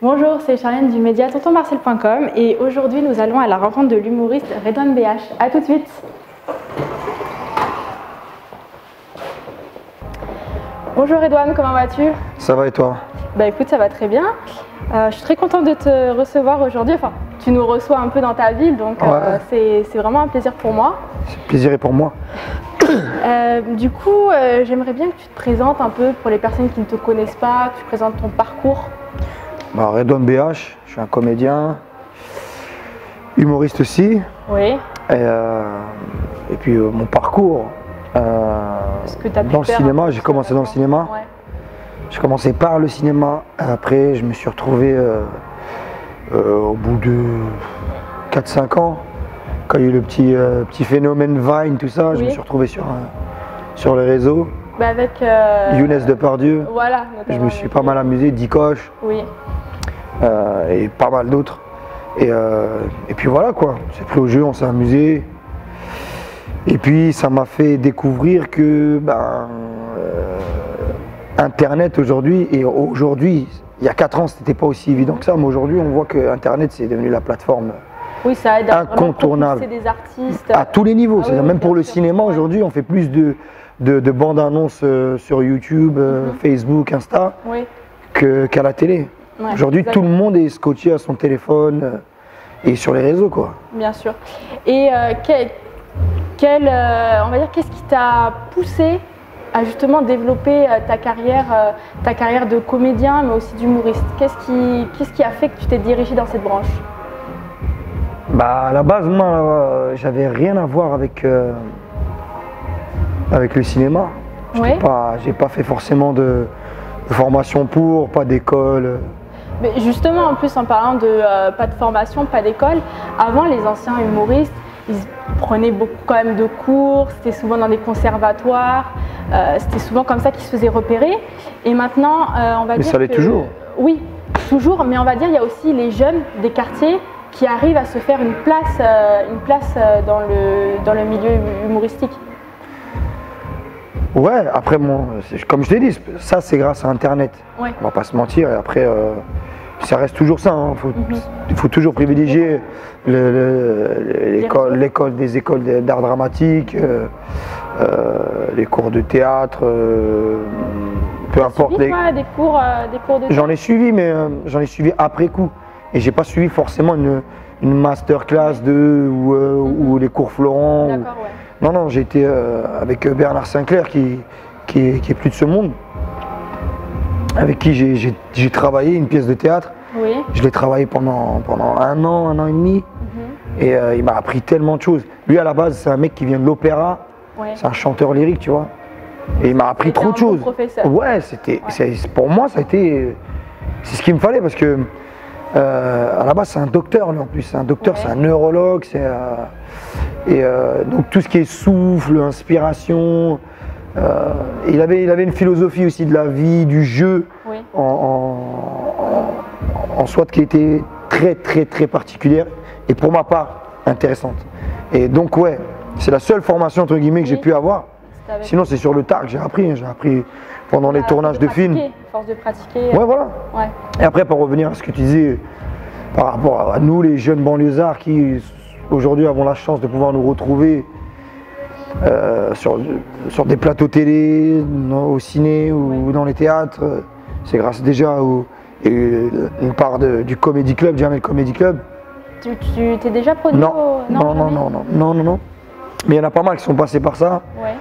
Bonjour, c'est Charlène du média tontonmarcel.com et aujourd'hui nous allons à la rencontre de l'humoriste Redouane BH. A tout de suite. Bonjour Redouane, comment vas-tu? Ça va et toi? Bah écoute, ça va très bien. Je suis très contente de te recevoir aujourd'hui. Enfin, tu nous reçois un peu dans ta ville, donc c'est vraiment un plaisir pour moi. C'est plaisir et pour moi. Du coup, j'aimerais bien que tu te présentes un peu pour les personnes qui ne te connaissent pas, que tu présentes ton parcours. Redouane BH, je suis un comédien, humoriste aussi. Oui. Et puis mon parcours dans le cinéma, j'ai commencé dans le cinéma. Ouais. J'ai commencé par le cinéma, après je me suis retrouvé au bout de 4-5 ans, quand il y a eu le petit phénomène Vine, tout ça, je me suis retrouvé sur les réseaux. Bah avec Younes Depardieu, voilà, je me suis pas mal amusé, Dikoche, oui. et pas mal d'autres. Et puis voilà quoi, c'est pris au jeu, on s'est amusé. Et puis ça m'a fait découvrir que Internet aujourd'hui, et aujourd'hui, il y a 4 ans c'était pas aussi évident que ça, mais aujourd'hui on voit que Internet c'est devenu la plateforme Ça aide à incontournable des artistes à tous les niveaux. C'est-à-dire même pour le cinéma ouais. Aujourd'hui on fait plus de bandes annonces sur YouTube, Facebook, Insta qu'à la télé. Ouais, aujourd'hui tout le monde est scotché à son téléphone et sur les réseaux quoi. Bien sûr. Et on va dire, qu'est-ce qui t'a poussé à justement développer ta carrière de comédien mais aussi d'humoriste? Qu'est-ce qui a fait que tu t'es dirigé dans cette branche? À la base, moi, j'avais rien à voir avec le cinéma. J'ai pas fait forcément de formation pas d'école. Mais justement, en plus, en parlant de pas de formation, pas d'école, avant les anciens humoristes, ils prenaient beaucoup quand même de cours, c'était souvent dans des conservatoires, c'était souvent comme ça qu'ils se faisaient repérer. Et maintenant, on va dire. Mais ça l'est toujours. Oui, toujours, mais on va dire il y a aussi les jeunes des quartiers qui arrivent à se faire une place dans le milieu humoristique. Ouais, après, comme je t'ai dit, ça c'est grâce à Internet. Ouais. On va pas se mentir, et après, ça reste toujours ça. Il faut toujours privilégier l'école des écoles d'art dramatique, les cours de théâtre, peu importe. Des cours de J'en ai suivi, mais j'en ai suivi après coup. Et j'ai pas suivi forcément une masterclass ou les cours Florent. D'accord, ouais. Non, j'ai été avec Bernard Sinclair qui est plus de ce monde, avec qui j'ai travaillé une pièce de théâtre. Oui. Je l'ai travaillé pendant un an et demi. Et il m'a appris tellement de choses. Lui à la base c'est un mec qui vient de l'opéra, c'est un chanteur lyrique, tu vois. Et il m'a appris trop de choses. Ouais, pour moi ça a été, c'est ce qu'il me fallait parce que à la base c'est un docteur lui en plus, c'est un docteur, c'est un neurologue, donc tout ce qui est souffle, inspiration, il avait une philosophie aussi de la vie, du jeu en soi qui était très très très particulière et pour ma part intéressante. Et donc c'est la seule formation entre guillemets que j'ai pu avoir. Sinon c'est sur le tard que j'ai appris pendant les tournages de films. Force de pratiquer. Ouais, voilà. Ouais. Et après, pour revenir à ce que tu disais par rapport à nous, les jeunes banlieusards qui aujourd'hui avons la chance de pouvoir nous retrouver sur des plateaux télé, au ciné ou dans les théâtres, c'est grâce déjà une part du Comedy Club, Jamel Comedy Club. Tu t'es déjà produit Non. Mais il y en a pas mal qui sont passés par ça. Ouais.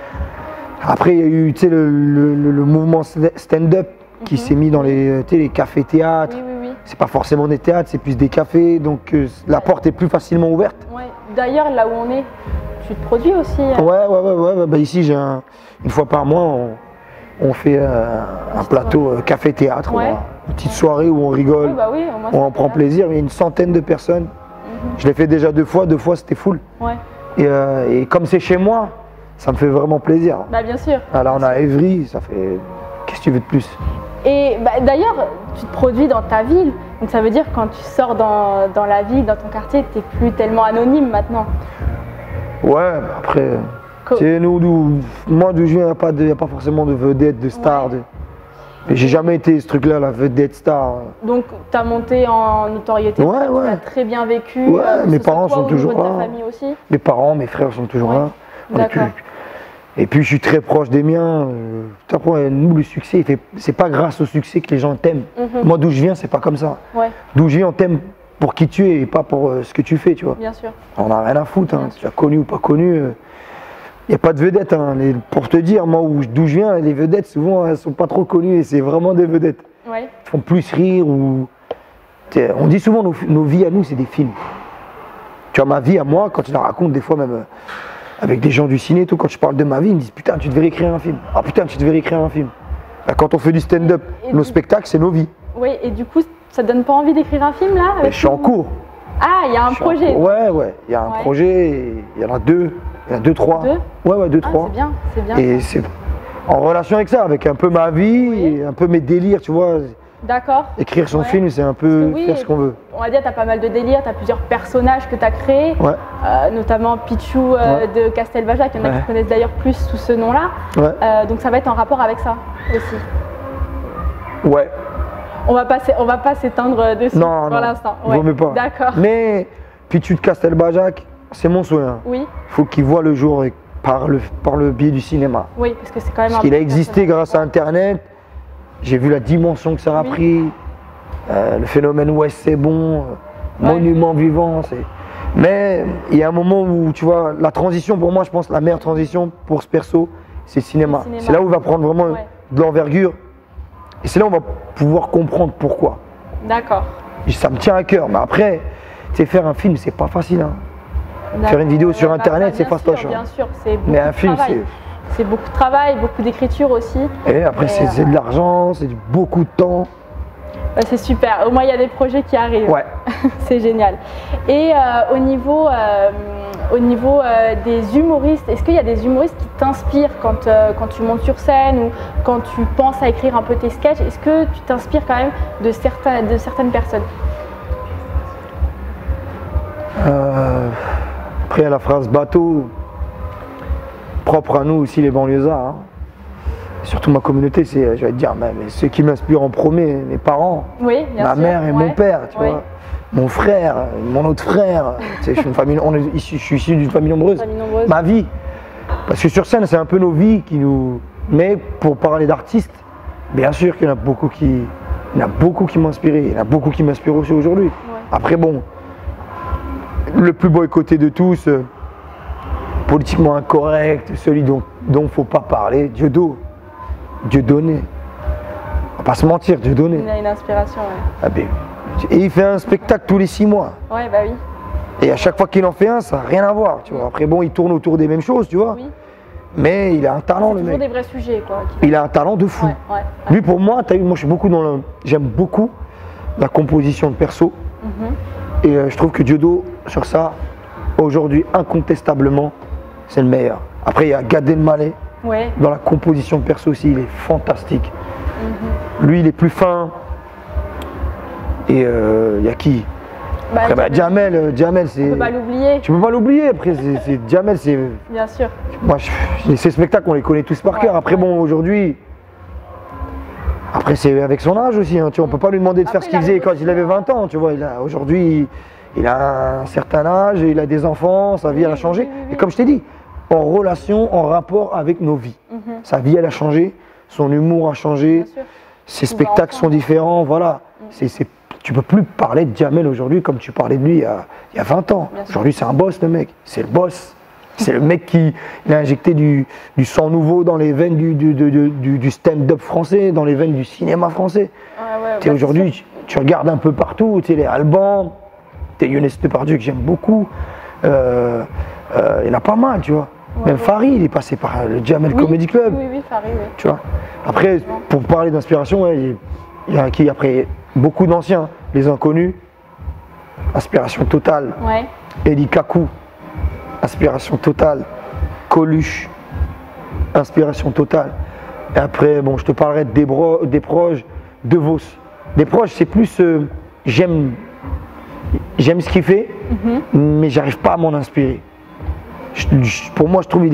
Après, il y a eu le mouvement stand-up qui s'est mis dans les cafés-théâtres. Oui. C'est pas forcément des théâtres, c'est plus des cafés, donc la porte est plus facilement ouverte. Ouais. D'ailleurs, là où on est, tu te produis aussi. Ouais. Ici, une fois par mois, on fait un plateau café-théâtre, une petite soirée où on rigole, où on prend plaisir. Il y a une centaine de personnes. Je l'ai fait déjà 2 fois c'était full. Ouais. Et comme c'est chez moi, ça me fait vraiment plaisir. Bien sûr. Là, on a Évry, ça fait. Qu'est-ce que tu veux de plus? Et d'ailleurs, tu te produis dans ta ville, donc ça veut dire que quand tu sors dans la ville, dans ton quartier, tu n'es plus tellement anonyme maintenant. Ouais, après, moi d'où je viens, il n'y a pas forcément de vedettes, de stars. J'ai jamais été ce truc-là, la vedette star. Donc, tu as monté en notoriété, tu as très bien vécu. Mes parents sont toujours là. Ta famille aussi. Mes parents, mes frères sont toujours là. D'accord. Et puis je suis très proche des miens. Nous, le succès, c'est pas grâce au succès que les gens t'aiment. Moi, d'où je viens, c'est pas comme ça. D'où je viens, on t'aime pour qui tu es et pas pour ce que tu fais, tu vois. Bien sûr. On n'a rien à foutre, hein. Tu as connu ou pas connu. Il n'y a pas de vedettes. Hein. Pour te dire, moi, d'où je viens, les vedettes, souvent, elles sont pas trop connues et c'est vraiment des vedettes. Elles font plus rire ou. On dit souvent nos vies à nous, c'est des films. Tu vois, ma vie à moi, quand je la raconte, des fois même. Avec des gens du ciné et tout, quand je parle de ma vie, ils me disent putain, tu devrais écrire un film. Ah putain, tu devrais écrire un film. Là, quand on fait du stand-up, nos spectacles, c'est nos vies. Oui, et du coup, ça te donne pas envie d'écrire un film là Je suis en cours. Ah, il y a un projet. Ouais, il y a un projet, il y en a deux, trois. Deux, trois. C'est bien, c'est bien. Et c'est en relation avec ça, avec un peu ma vie, et un peu mes délires, tu vois. D'accord. Écrire son film, c'est un peu faire ce qu'on veut. On va dire, tu as pas mal de délires, tu as plusieurs personnages que tu as créés, notamment Pichou de Castelbajac, il y en a qui connaissent d'ailleurs plus sous ce nom-là. Donc ça va être en rapport avec ça aussi. Ouais. On va pas s'éteindre dessus pour l'instant. Non, vaut pas. D'accord. Mais Pichou de Castelbajac, c'est mon souhait. Oui. Il faut qu'il voit le jour par le biais du cinéma. Oui, parce que c'est quand même parce qu'il a existé grâce à Internet. J'ai vu la dimension que ça a pris, le phénomène Ouest c'est bon, monument vivant. Mais il y a un moment où, tu vois, la transition, pour moi, je pense la meilleure transition pour ce perso, c'est le cinéma. C'est là où il va prendre vraiment de l'envergure. Et c'est là où on va pouvoir comprendre pourquoi. D'accord. Ça me tient à cœur. Mais après, tu sais, faire un film, c'est pas facile. Hein. Faire une vidéo sur Internet, c'est fastoche. Bien sûr, c'est beaucoup mais un film, c'est beaucoup de travail, beaucoup d'écriture aussi. Et après, c'est de l'argent, c'est beaucoup de temps. C'est super. Au moins, il y a des projets qui arrivent. Ouais. C'est génial. Et au niveau des humoristes, est-ce qu'il y a des humoristes qui t'inspirent quand tu montes sur scène ou quand tu penses à écrire un peu tes sketchs? Est-ce que tu t'inspires quand même de certaines personnes? Après, à la phrase bateau, propre à nous aussi les banlieusards. Hein. Surtout ma communauté, je vais te dire, mais ceux qui m'inspirent en premier, mes parents, ma mère et mon père, tu vois, mon frère, mon autre frère. Tu sais, je suis issu d'une famille nombreuse. Ma vie. Parce que sur scène, c'est un peu nos vies qui nous. Mais pour parler d'artistes, bien sûr qu'il y en a beaucoup qui m'ont inspiré. Il y en a beaucoup qui m'inspirent aussi aujourd'hui. Après, bon, le plus boycotté de tous. Politiquement incorrect, celui dont il ne faut pas parler, Dieudonné. On va pas se mentir, Dieudonné. Il a une inspiration, Et il fait un spectacle tous les 6 mois. Ouais, bah oui. Et à chaque fois qu'il en fait un, ça n'a rien à voir, tu vois. Après, bon, il tourne autour des mêmes choses, tu vois. Oui. Mais il a un talent, le mec. C'est toujours des vrais sujets, quoi. Il a un talent de fou. Lui, pour moi, moi, je suis beaucoup j'aime beaucoup la composition de perso. Et je trouve que Dieudonné, sur ça, aujourd'hui, incontestablement, c'est le meilleur. Après, il y a Gad Elmaleh. Dans la composition de perso aussi, il est fantastique. Lui, il est plus fin. Et il y a qui? Après, Jamel, c'est. Tu peux pas l'oublier. Tu peux pas l'oublier. Après, Jamel, c'est. Bien sûr. Moi, ces spectacles, on les connaît tous par cœur. Après, bon, aujourd'hui. Après, c'est avec son âge aussi. Hein, tu vois, on peut pas lui demander de faire ce qu'il faisait quand il avait 20 ans. Tu vois, aujourd'hui. Il a un certain âge, il a des enfants, sa vie elle a changé. Et comme je t'ai dit, en relation, en rapport avec nos vies. Sa vie elle a changé, son humour a changé, ses spectacles sont différents, voilà. Tu peux plus parler de Jamel aujourd'hui comme tu parlais de lui il y a 20 ans. Aujourd'hui c'est un boss le mec, c'est le boss. C'est le mec qui a injecté du sang nouveau dans les veines du stand-up français, dans les veines du cinéma français. Aujourd'hui, tu regardes un peu partout, tu sais, les Alban. Younes Depardieu que j'aime beaucoup, il y en a pas mal, tu vois. Même Farid, il est passé par le Jamel Comedy Club. Oui, Farid, oui. Tu vois. Après, pour parler d'inspiration, il y a qui après beaucoup d'anciens, les inconnus, inspiration totale. Eli Kakou, inspiration totale. Coluche, inspiration totale. Et après, bon, je te parlerai des proches, de Vos. Des proches, c'est plus j'aime ce qu'il fait, mais j'arrive pas à m'en inspirer. Pour moi, je trouve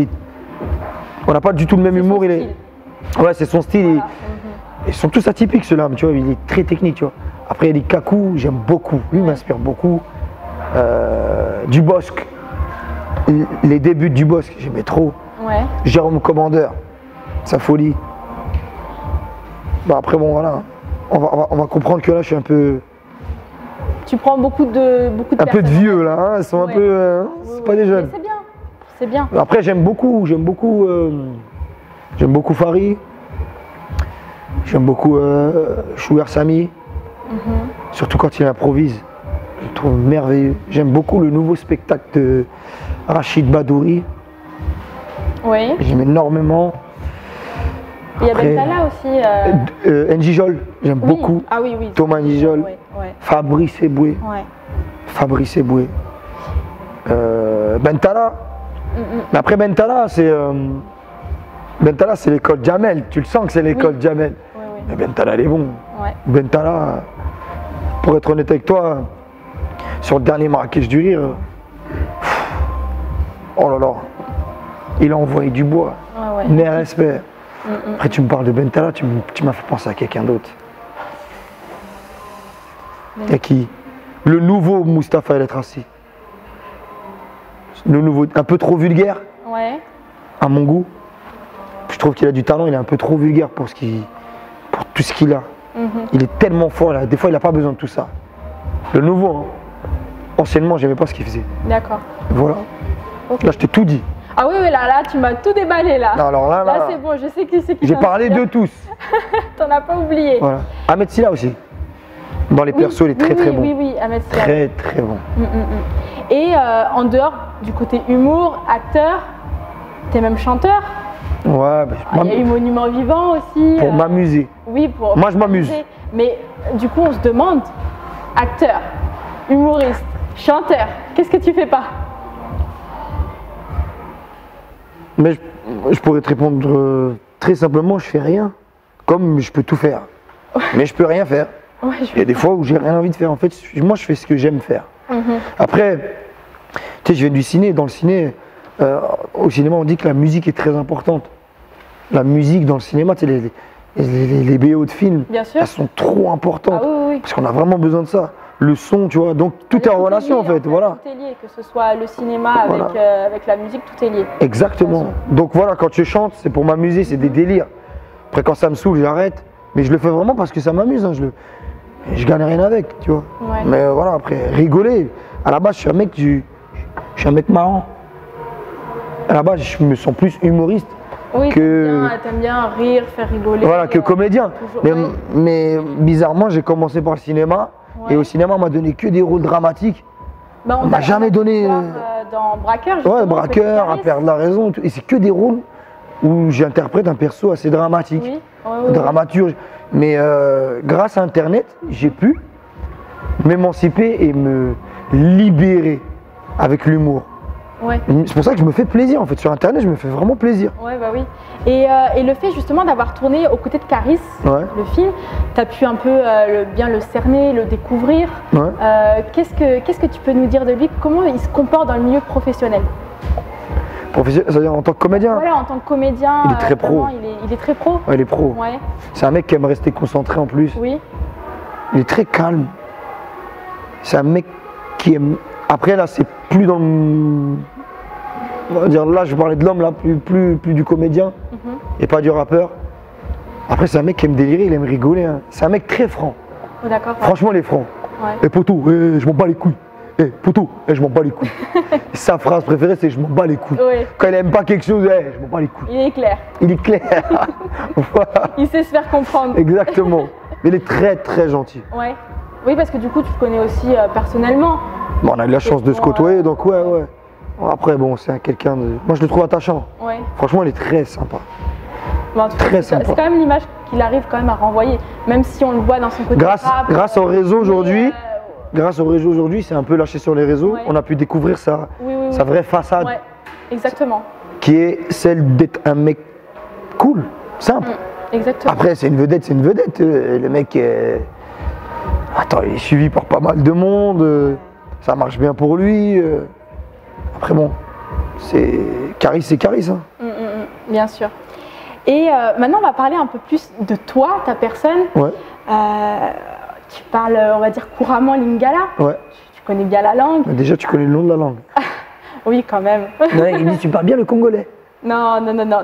on n'a pas du tout le même humour. Ouais, c'est son style. Voilà. Ils sont tous atypiques ceux-là, mais tu vois, il est très technique, tu vois. Après, il y a des Kakou, j'aime beaucoup. Lui, il m'inspire beaucoup. Dubosc. Les débuts de Dubosc, j'aimais trop. Ouais. Jérôme Commandeur, sa folie. Bah après, bon, voilà. On va comprendre que là, je suis un peu. Tu prends beaucoup de un peu de vieux, là. Hein, ils sont un peu. C'est pas des jeunes. C'est bien. C'est bien. Après, j'aime beaucoup Fari. J'aime beaucoup Chouer Sami. Surtout quand il improvise. Je le trouve merveilleux. J'aime beaucoup le nouveau spectacle de Rachid Badouri. Oui. J'aime énormément. Il y a Bentala aussi. Njijol, j'aime beaucoup. Ah oui, oui. Thomas Njijol. Ouais. Fabrice Eboué. Ouais. Fabrice Eboué. Bentala. Mais après Bentala, c'est l'école Jamel. Tu le sens que c'est l'école Jamel. Oui. Mais Bentala, il est bon. Ouais. Bentala, pour être honnête avec toi, sur le dernier Marrakech du Rire, oh là là, il a envoyé du bois. Mes respects. Après, tu me parles de Bentala, tu m'as fait penser à quelqu'un d'autre. Et qui? Le nouveau Mustapha El Trassi. Le nouveau, un peu trop vulgaire. Ouais. À mon goût. Je trouve qu'il a du talent, il est un peu trop vulgaire pour tout ce qu'il a. Il est tellement fort, là. Des fois il n'a pas besoin de tout ça. Le nouveau, hein. Anciennement, j'aimais pas ce qu'il faisait. D'accord. Voilà. Okay. Là, je t'ai tout dit. Ah oui, là, tu m'as tout déballé là. Non, alors là c'est bon, je sais qui c'est qui. J'ai parlé de tous. T'en as pas oublié. Voilà. Ahmed Silla aussi. Dans les persos, il est très bon. Oui, Ahmed Silla. Très bon. Et en dehors du côté humour, acteur, t'es même chanteur. Ouais, il y a eu Monument Vivant aussi. Pour m'amuser. Oui, pour. Moi, je m'amuse. Mais du coup, on se demande, acteur, humoriste, chanteur, qu'est-ce que tu fais pas? Mais je pourrais te répondre très simplement, je fais rien. Comme je peux tout faire. Mais je peux rien faire. Ouais, il y a des fois où j'ai rien envie de faire. En fait, moi, je fais ce que j'aime faire. Après, tu sais, je viens du ciné. Dans le ciné, au cinéma, on dit que la musique est très importante. La musique dans le cinéma, tu sais, les BO de films, elles sont trop importantes. Ah, oui. Parce qu'on a vraiment besoin de ça. Le son, tu vois, donc tout est en relation en fait, voilà. Tout est lié, que ce soit le cinéma avec la musique, tout est lié. Exactement. Donc voilà, quand je chante, c'est pour m'amuser, c'est des délires. Après quand ça me saoule, j'arrête. Mais je le fais vraiment parce que ça m'amuse, hein, je gagne rien avec, tu vois. Ouais. Mais voilà, après, rigoler. À la base, je suis un mec marrant. À la base, je me sens plus humoriste. Oui, t'aimes bien rire, faire rigoler. Voilà, que comédien. Mais bizarrement, j'ai commencé par le cinéma. Et au cinéma, on m'a donné que des rôles dramatiques. On m'a jamais donné. Dans Braqueur, ouais, Braqueur, à perdre la raison. Et c'est que des rôles où j'interprète un perso assez dramatique. Dramaturge. Mais grâce à Internet, j'ai pu m'émanciper et me libérer avec l'humour. Ouais. C'est pour ça que je me fais plaisir en fait. Sur Internet, je me fais vraiment plaisir. Ouais, bah oui. Et le fait justement d'avoir tourné aux côtés de Caris, le film, tu as pu un peu bien le cerner, le découvrir. Qu'est-ce que tu peux nous dire de lui? Comment il se comporte dans le milieu professionnel? C'est-à-dire en tant que comédien? Voilà, en tant que comédien. Il est très pro. Il est très pro. Ouais, il est pro. Ouais. C'est un mec qui aime rester concentré en plus. Oui. Il est très calme. C'est un mec qui aime. Après là, c'est plus dans le. On va dire là, je parlais de l'homme là, plus du comédien et pas du rappeur. Après, c'est un mec qui aime délirer, il aime rigoler. Hein. C'est un mec très franc. Oh, d'accord. Franchement, il est franc. Et poteau, je m'en bats les couilles. Poteau, je m'en bats les couilles. Sa phrase préférée, c'est je m'en bats les couilles. Quand il aime pas quelque chose, je m'en bats les couilles. Il est clair. Il est clair. Voilà. Il sait se faire comprendre. Exactement. Mais il est très très gentil. Ouais. Oui, parce que du coup, tu le connais aussi personnellement. Bon, on a eu la chance de se côtoyer, donc ouais. Après, bon, c'est quelqu'un de. Moi, je le trouve attachant. Ouais. Franchement, il est très sympa. Bon, très sympa. C'est quand même l'image qu'il arrive quand même à renvoyer, même si on le voit dans son côté. Grâce au réseau aujourd'hui, c'est un peu lâché sur les réseaux. On a pu découvrir sa vraie façade. Ouais, exactement. Qui est celle d'être un mec cool, simple. Exactement. Après, c'est une vedette. Le mec, attends, il est suivi par pas mal de monde. Ça marche bien pour lui. Après bon, c'est Caris. Hein. Bien sûr. Et maintenant, on va parler un peu plus de toi, ta personne. Ouais. Tu parles, on va dire, couramment lingala. Ouais. Tu connais bien la langue. Mais déjà, tu connais le nom de la langue. Oui, quand même. Ouais, il dit, tu parles bien le congolais. Non,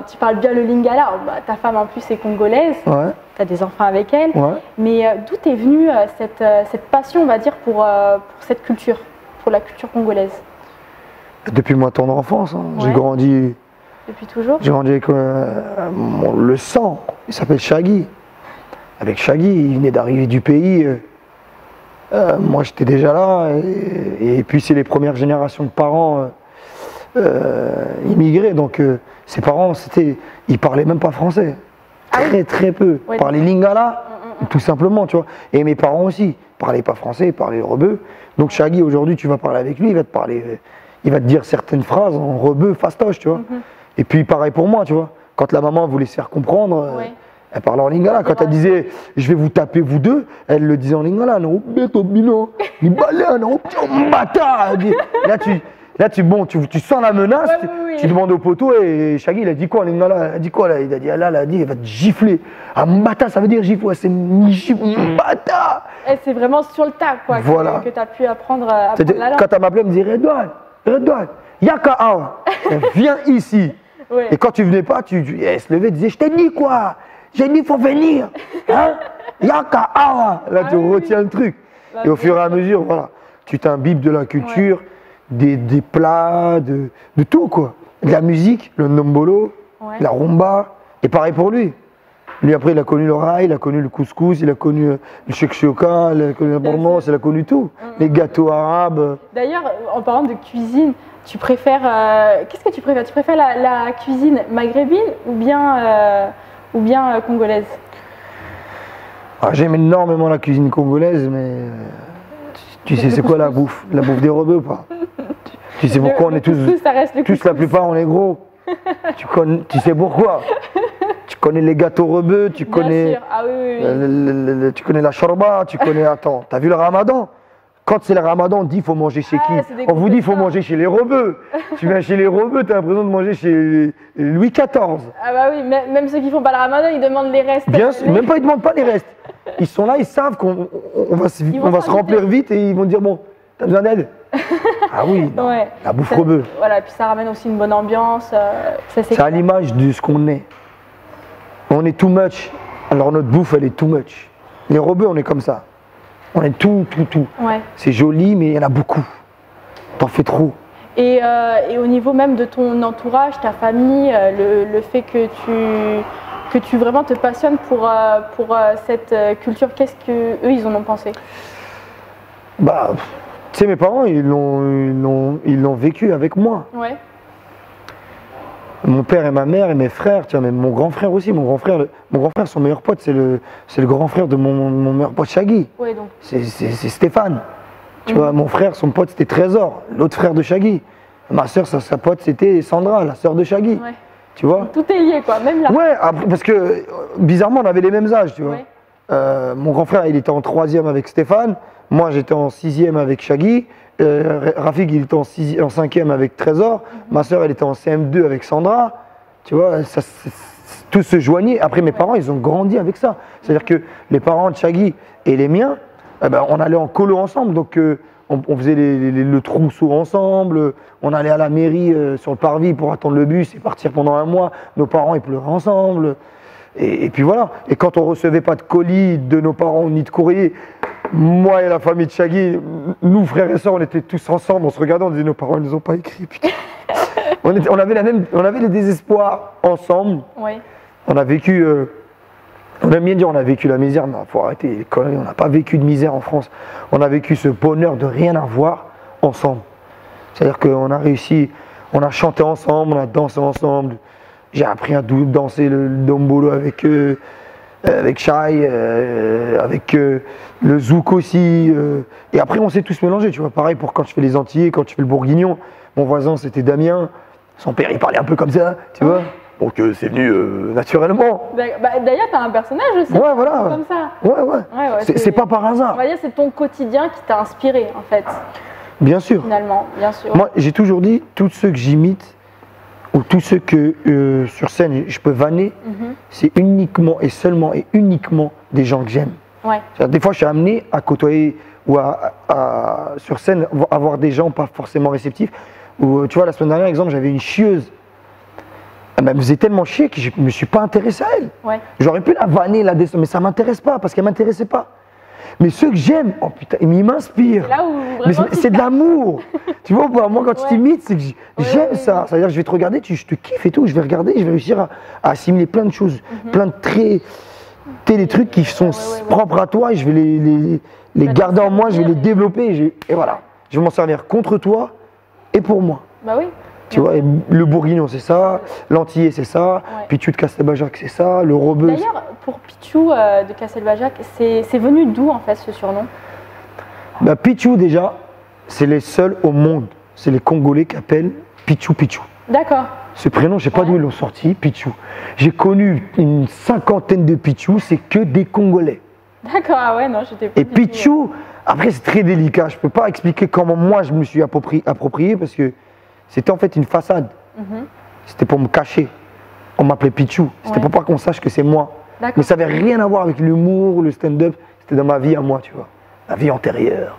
tu parles bien le lingala. Bah, ta femme, en plus, est congolaise. Ouais. Tu as des enfants avec elle. Ouais. Mais d'où est venue cette passion, on va dire, pour cette culture, pour la culture congolaise? Depuis ma tendre enfance, hein. Ouais. J'ai grandi. Depuis toujours? J'ai grandi avec le sang. Il s'appelle Shaggy. Avec Shaggy, il venait d'arriver du pays. Moi, j'étais déjà là. Et puis, c'est les premières générations de parents immigrés. Donc, ses parents, ils parlaient même pas français. Très peu. Ouais, ils parlaient lingala, tout simplement, tu vois. Et mes parents aussi, ils parlaient pas français, ils parlaient rebeu. Donc, Shaggy, aujourd'hui, tu vas parler avec lui, il va te dire certaines phrases en rebeu, fastoche, tu vois. Et puis, pareil pour moi, tu vois. Quand la maman voulait se faire comprendre, elle parlait en lingala. Quand elle disait « je vais vous taper vous deux », elle le disait en lingala. Non, là, tu sens la menace, tu demandes au poteau et Shaggy, il a dit quoi en lingala? Il a dit quoi là? Il a dit, là, il va te gifler. Mbata, ça veut dire gifle, c'est Mbata. C'est vraiment sur le tas, quoi, voilà. que tu as pu apprendre la langue. Quand elle m'appelait, elle me disait Redouane, Yaka Awa, viens ici. Ouais. Et quand tu venais pas, elle se levait et disait, je t'ai dit quoi? J'ai dit, il faut venir. Hein? Yaka Awa. Là, tu retiens le truc. Et au fur et à mesure, voilà, tu t'imbibes de la culture, des plats, de tout, quoi. De la musique, le ndombolo, la rumba. Et pareil pour lui. Lui, après, il a connu le rail, il a connu le couscous, il a connu le shakshouka, il a connu la bourmance, il a connu tout. Les gâteaux arabes. D'ailleurs, en parlant de cuisine, tu préfères. Qu'est-ce que tu préfères? Tu préfères la cuisine maghrébine ou bien congolaise? J'aime énormément la cuisine congolaise, mais tu sais c'est quoi la bouffe? La bouffe des rebeux ou pas? Tu sais pourquoi on est tous la plupart on est gros. Tu sais pourquoi? Tu connais les gâteaux rebeux, tu connais, tu connais la shorba, tu connais. Attends, t'as vu le ramadan? Quand c'est le ramadan, on dit qu'il faut manger chez qui? On vous dit qu'il faut manger chez les rebeux. Tu viens chez les rebeux, tu as l'impression de manger chez Louis XIV. Ah bah oui, même ceux qui font pas le ramadan, ils demandent les restes. Bien sûr, même pas ils demandent pas les restes. Ils sont là, ils savent qu'on va se remplir vite et ils vont dire bon, t'as besoin d'aide? Ah oui, non, la bouffe rebeu. Voilà, et puis ça ramène aussi une bonne ambiance. C'est à l'image de ce qu'on est. On est too much, alors notre bouffe elle est too much. Les rebeux, on est comme ça. On est tout. Ouais. C'est joli, mais il y en a beaucoup. T'en fais trop. Et au niveau même de ton entourage, ta famille, le fait que tu vraiment te passionnes pour cette culture, qu'est-ce qu'eux, ils en ont pensé? Bah, tu sais, mes parents, ils l'ont vécu avec moi. Ouais. Mon père et ma mère et mes frères, tiens, même mon grand frère aussi. Mon grand frère, son meilleur pote, c'est le grand frère de mon meilleur pote Shaggy. Ouais, donc. C'est Stéphane. Tu vois, mon frère, son pote, c'était Trésor, l'autre frère de Shaggy. Ma soeur, sa pote, c'était Sandra, la soeur de Shaggy. Ouais. Tu vois? Tout est lié, quoi, même là. Ouais, parce que bizarrement, on avait les mêmes âges, tu vois. Ouais. Mon grand frère, il était en 3e avec Stéphane. Moi, j'étais en 6e avec Shaggy. Rafik, il était en 5e avec Trésor. Ma soeur, elle était en CM2 avec Sandra. Tu vois, tout se joignait. Après, mes parents, ils ont grandi avec ça. C'est-à-dire que les parents de Shaggy et les miens, on allait en colo ensemble. Donc, on faisait le trousseau ensemble. On allait à la mairie sur le parvis pour attendre le bus et partir pendant un mois. Nos parents, ils pleuraient ensemble. Et puis voilà. Et quand on recevait pas de colis de nos parents ni de courrier, moi et la famille de Shaggy, nous frères et sœurs, on était tous ensemble, on se regardait, on disait nos parents ils nous ont pas écrit. Putain. on avait les désespoirs ensemble. Ouais. On a vécu, on aime bien dire on a vécu la misère, mais faut arrêter les conneries, on n'a pas vécu de misère en France. On a vécu ce bonheur de rien avoir ensemble. C'est-à-dire qu'on a réussi, on a chanté ensemble, on a dansé ensemble. J'ai appris à danser le dombolo avec Shai, avec le zouk aussi. Et après, on s'est tous mélangés, tu vois. Pareil pour quand je fais les Antillais, quand je fais le Bourguignon. Mon voisin, c'était Damien. Son père, il parlait un peu comme ça, tu vois. Donc, c'est venu naturellement. D'ailleurs, tu as un personnage aussi. Ouais, voilà. Comme ça. Ouais. C'est pas par hasard. On va dire c'est ton quotidien qui t'a inspiré, en fait. Bien sûr. Finalement, bien sûr. Moi, j'ai toujours dit, tous ceux que j'imite, où tous ceux que sur scène je peux vanner, c'est uniquement et seulement et uniquement des gens que j'aime. Ouais. Des fois, je suis amené à côtoyer ou sur scène avoir des gens pas forcément réceptifs. Ou tu vois, la semaine dernière, exemple, j'avais une chieuse. Elle me faisait tellement chier que je ne me suis pas intéressé à elle. Ouais. J'aurais pu la vanner, la descendre, mais ça ne m'intéresse pas parce qu'elle ne m'intéressait pas. Mais ceux que j'aime, oh putain, ils m'inspirent. C'est de l'amour. Tu vois, moi, quand tu t'imites, c'est que j'aime ça. C'est-à-dire que je vais te regarder, je te kiffe et tout. Je vais regarder, je vais réussir à assimiler plein de choses, plein de traits. Des trucs qui sont propres à toi et je vais les garder en moi, je vais les développer et voilà. Je vais m'en servir contre toi et pour moi. Bah oui. Tu vois, et le bourguignon c'est ça, l'antillais c'est ça, Pichou de Castelbajac c'est ça, le rebeu. D'ailleurs, pour Pichou de Castelbajac, c'est venu d'où en fait ce surnom? Bah, Pichou déjà, c'est les seuls au monde, c'est les Congolais qui appellent Pichou Pichou. D'accord. Ce prénom, je ne sais pas d'où ils l'ont sorti, Pichou. J'ai connu une 50aine de Pichou, c'est que des Congolais. D'accord, ah ouais, non, j'étais pas. Et Pichou, après c'est très délicat, je ne peux pas expliquer comment moi je me suis approprié parce que c'était en fait une façade. C'était pour me cacher. On m'appelait Pichou, c'était pour pas qu'on sache que c'est moi. Mais ça n'avait rien à voir avec l'humour, le stand-up, c'était dans ma vie à moi, tu vois. La vie antérieure.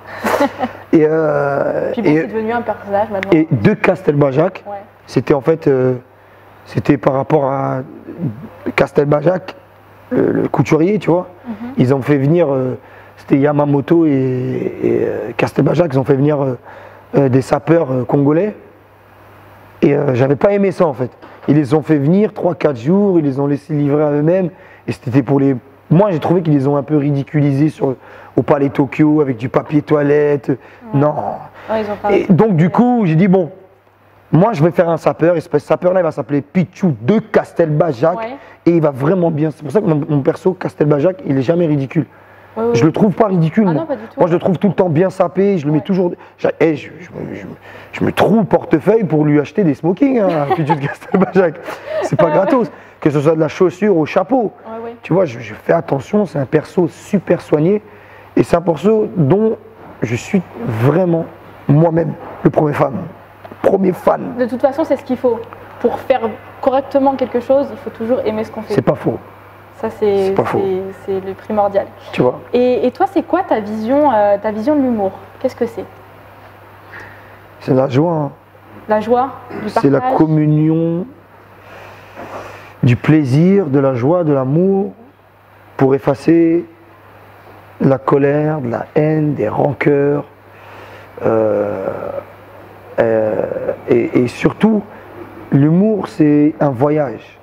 Puis bon, c'est devenu un personnage maintenant. Et de Castelbajac, c'était en fait, c'était par rapport à Castelbajac, le couturier, tu vois. Ils ont fait venir, c'était Yamamoto et Castelbajac, ils ont fait venir des sapeurs congolais. Et j'avais pas aimé ça en fait. Ils les ont fait venir 3-4 jours, ils les ont laissés livrer à eux-mêmes. Et c'était pour les. Moi j'ai trouvé qu'ils les ont un peu ridiculisés au Palais Tokyo avec du papier toilette. Non. Et donc du coup j'ai dit bon, moi je vais faire un sapeur et ce sapeur-là il va s'appeler Pichou de Castelbajac et il va vraiment bien. C'est pour ça que mon perso Castelbajac il est jamais ridicule. Je le trouve pas ridicule. Ah moi. Non, pas du tout. Moi je le trouve tout le temps bien sapé, je le mets toujours. Je me trouve le portefeuille pour lui acheter des smokings, hein, Pichou de Castelbajac. C'est pas gratos. Que ce soit de la chaussure au chapeau. Tu vois, je fais attention, c'est un perso super soigné et c'est un perso dont je suis vraiment moi-même le premier fan. De toute façon, c'est ce qu'il faut. Pour faire correctement quelque chose, il faut toujours aimer ce qu'on fait. C'est pas faux. Ça, c'est le primordial. Tu vois. Et toi, c'est quoi ta vision de l'humour? Qu'est-ce que c'est? C'est la joie. Hein. La joie, du partage. C'est la communion du plaisir, de la joie, de l'amour pour effacer la colère, de la haine, des rancœurs. Et surtout, l'humour, c'est un voyage.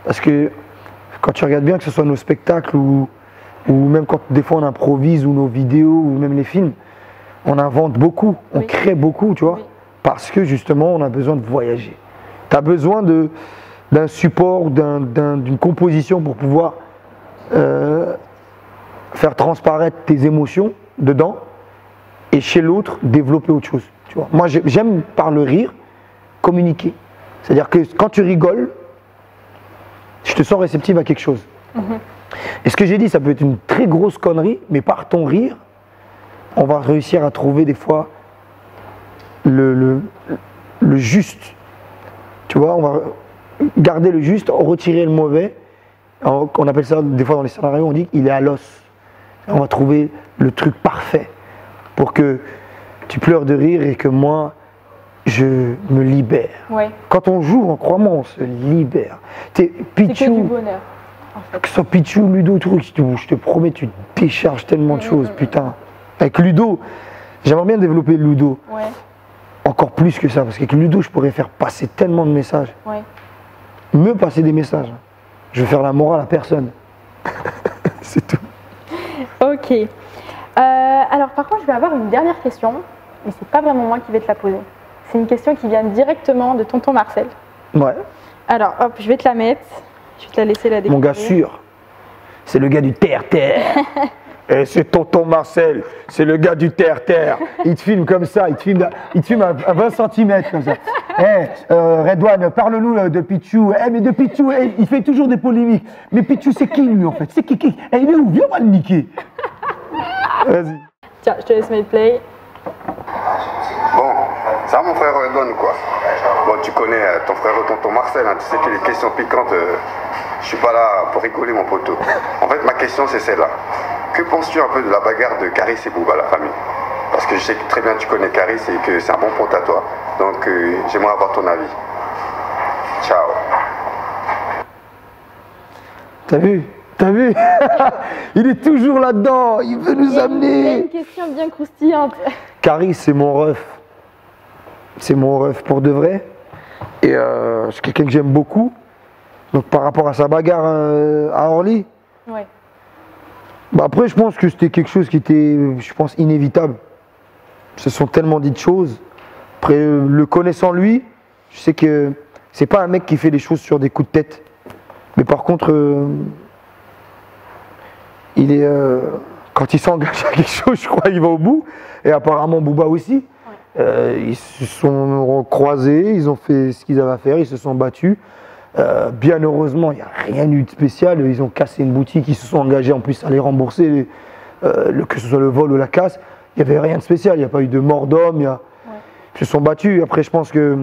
Parce que quand tu regardes bien, que ce soit nos spectacles ou même quand des fois on improvise ou nos vidéos ou même les films, on invente beaucoup, on crée beaucoup, tu vois, parce que justement on a besoin de voyager. Tu as besoin d'un support, d'une composition pour pouvoir faire transparaître tes émotions dedans et chez l'autre développer autre chose. Tu vois. Moi j'aime par le rire communiquer. C'est-à-dire que quand tu rigoles, je te sens réceptive à quelque chose. Et ce que j'ai dit, ça peut être une très grosse connerie, mais par ton rire, on va réussir à trouver des fois le juste. Tu vois, on va garder le juste, retirer le mauvais. On appelle ça, des fois dans les scénarios, on dit qu'il est à l'os. On va trouver le truc parfait pour que tu pleures de rire et que moi, je me libère. Quand on joue, crois-moi, on se libère. C'est que du bonheur. En fait. Que ce soit Pichou, Ludo, truc, je te promets, tu décharges tellement de choses, putain. Avec Ludo, j'aimerais bien développer Ludo. Encore plus que ça, parce qu'avec Ludo, je pourrais faire passer tellement de messages. Me passer des messages. Je vais faire la morale à personne. C'est tout. Ok. Alors par contre, je vais avoir une dernière question, mais c'est pas vraiment moi qui vais te la poser. C'est une question qui vient directement de tonton Marcel. Ouais. Alors, hop, je vais te la mettre. Je vais te la laisser la découvrir. Mon gars sûr. C'est le gars du terre-terre. Et c'est tonton Marcel. C'est le gars du terre-terre. Il te filme comme ça. Il te filme à 20 cm comme ça. Redouane, parle-nous de Pichou. Mais de Pichou, il fait toujours des polémiques. Mais Pichou, c'est qui lui en fait? C'est qui? Il est où? Viens, on va le niquer. Vas-y. Tiens, je te laisse mettre play. Bon, Ça, mon frère donne quoi. Bon, tu connais ton frère tonton Marcel, hein, tu sais que les questions piquantes, je suis pas là pour rigoler, mon poteau. En fait, ma question, c'est celle-là. Que penses-tu un peu de la bagarre de Caris et Booba, la famille? Parce que je sais que très bien tu connais Caris et que c'est un bon pote à toi. Donc, j'aimerais avoir ton avis. Ciao. T'as vu? T'as vu? Il est toujours là-dedans, il veut nous amener. Il y a une question bien croustillante. Caris, c'est mon ref. C'est mon ref pour de vrai. Et c'est quelqu'un que j'aime beaucoup. Donc par rapport à sa bagarre à Orly. Ouais. Bah après, je pense que c'était quelque chose qui était, je pense, inévitable. Ils se sont tellement dit de choses. Après, le connaissant lui, je sais que c'est pas un mec qui fait des choses sur des coups de tête. Mais par contre, il est, quand il s'engage à quelque chose, je crois qu'il va au bout. Et apparemment, Booba aussi. Ouais. Ils se sont croisés, ils ont fait ce qu'ils avaient à faire, ils se sont battus. Bien heureusement, il n'y a rien eu de spécial. Ils ont cassé une boutique, ils se sont engagés en plus à les rembourser, que ce soit le vol ou la casse. Il n'y avait rien de spécial, il n'y a pas eu de mort d'homme. Ouais. Ils se sont battus. Après, je pense que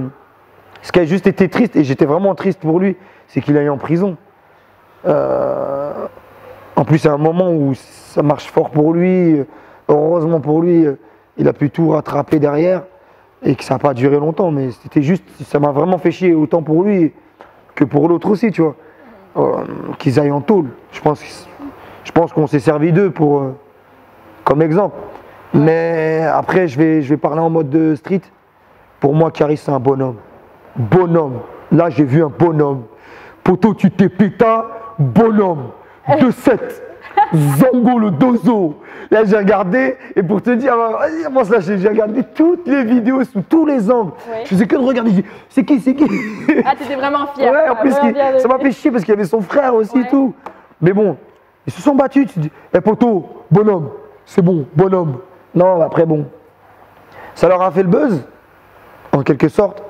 ce qui a juste été triste, et j'étais vraiment triste pour lui, c'est qu'il aille en prison. En plus, c'est un moment où ça marche fort pour lui. Heureusement pour lui, il a pu tout rattraper derrière et que ça n'a pas duré longtemps. Mais c'était juste, ça m'a vraiment fait chier autant pour lui que pour l'autre aussi, tu vois. Qu'ils aillent en tôle. Je pense qu'on s'est servi d'eux comme exemple. Mais après, je vais parler en mode de street. Pour moi, Caris, c'est un bonhomme. Bonhomme. Là, j'ai vu un bonhomme. Poto, tu t'es péta, bonhomme. 2-7. Zango le dozo. Là, j'ai regardé, et pour te dire, j'ai regardé toutes les vidéos sous tous les angles. Ouais. Je faisais que de regarder. C'est qui? Ah, t'étais vraiment fier. Ouais, en plus, ça m'a fait chier parce qu'il y avait son frère aussi et tout. Mais bon, ils se sont battus. Tu te dis, poto, bonhomme, c'est bon, bonhomme. Non, après, bon. Ça leur a fait le buzz, en quelque sorte.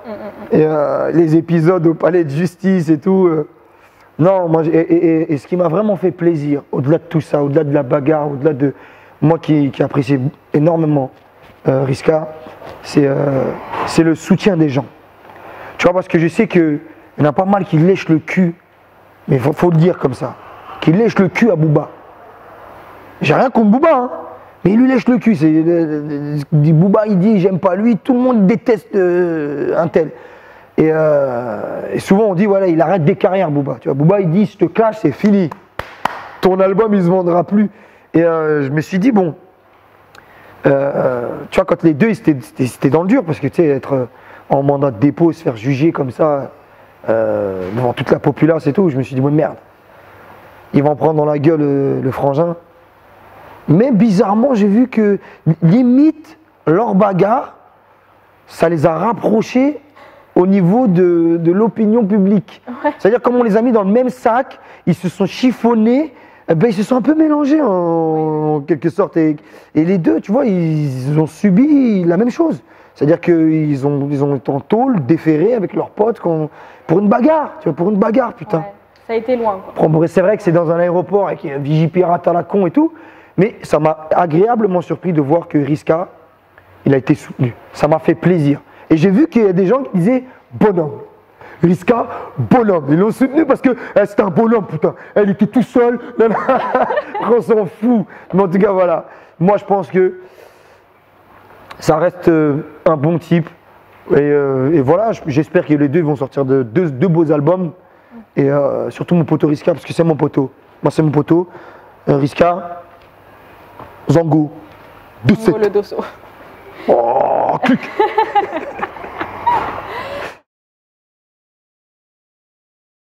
Et les épisodes au palais de justice et tout. Non, moi, et ce qui m'a vraiment fait plaisir, au-delà de tout ça, au-delà de la bagarre, au-delà de moi qui apprécie énormément Rizka, c'est le soutien des gens. Tu vois, parce que je sais qu'il y en a pas mal qui lèchent le cul, mais il faut le dire comme ça, qui lèchent le cul à Booba. J'ai rien contre Booba, hein, mais il lui lèche le cul. Booba, il dit j'aime pas lui, tout le monde déteste un tel. Et souvent on dit voilà, il arrête des carrières, Booba. Tu vois, Booba il dit je te clash, c'est fini. Ton album il se vendra plus. Et je me suis dit bon, tu vois, quand les deux c'était dans le dur, parce que tu sais, être en mandat de dépôt, se faire juger comme ça devant toute la populace et tout, je me suis dit bon merde, ils vont prendre dans la gueule le frangin. Mais bizarrement j'ai vu que limite leur bagarre, ça les a rapprochés au niveau de l'opinion publique. Ouais. C'est-à-dire comme on les a mis dans le même sac, ils se sont chiffonnés, ils se sont un peu mélangés en quelque sorte. Et les deux, tu vois, ils ont subi la même chose. C'est-à-dire qu'ils ont été en tôle, déférés avec leurs potes pour une bagarre, tu vois, pour une bagarre, putain. Ouais, ça a été loin, quoi. C'est vrai que c'est dans un aéroport avec Vigipirate à la con et tout, mais ça m'a agréablement surpris de voir que Rizka, il a été soutenu. Ça m'a fait plaisir. Et j'ai vu qu'il y a des gens qui disaient bonhomme. Rizka, bonhomme. Ils l'ont soutenu parce que c'était un bonhomme, putain. Elle était tout seule. On s'en fout. Mais en tout cas, voilà. Moi, je pense que ça reste un bon type. Et voilà, j'espère que les deux vont sortir de deux beaux albums. Et surtout mon poteau Rizka, parce que c'est mon poteau. Moi, c'est mon poteau. Rizka, Zango, 2-7. Le dosso. Oh, clic.